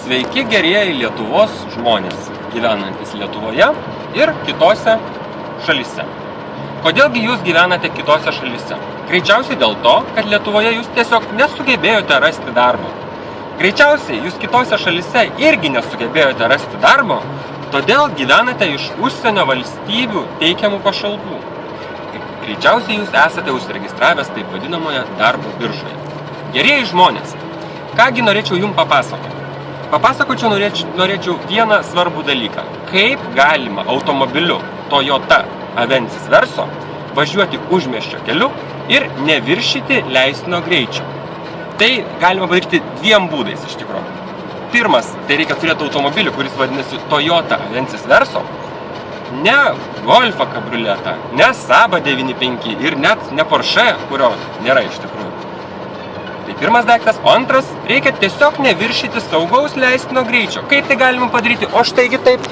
Sveiki gerieji Lietuvos žmonės, gyvenantys Lietuvoje ir kitose šalyse. Kodėlgi jūs gyvenate kitose šalyse? Greičiausiai dėl to, kad Lietuvoje jūs tiesiog nesugebėjote rasti darbo. Greičiausiai jūs kitose šalyse irgi nesugebėjote rasti darbo, todėl gyvenate iš užsienio valstybių teikiamų pašalpų. Greičiausiai jūs esate užsiregistravęs taip vadinamoje darbo biržoje. Gerieji žmonės, kągi norėčiau jums papasakoti? Papasakočiau norėčiau vieną svarbų dalyką. Kaip galima automobiliu Toyota Avensis Verso važiuoti užmiesčio keliu ir neviršyti leistino greičio. Tai galima padaryti dviem būdais iš tikrųjų. Pirmas, tai reikia turėti automobilį, kuris vadinasi Toyota Avensis Verso. Ne Golfą kabrioleta, ne Saba 95 ir net ne Porsche, kurio nėra iš tikrųjų. Tai pirmas daiktas, o antras, reikia tiesiog neviršyti saugaus leistino greičio. Kaip tai galima padaryti? O štaigi taip.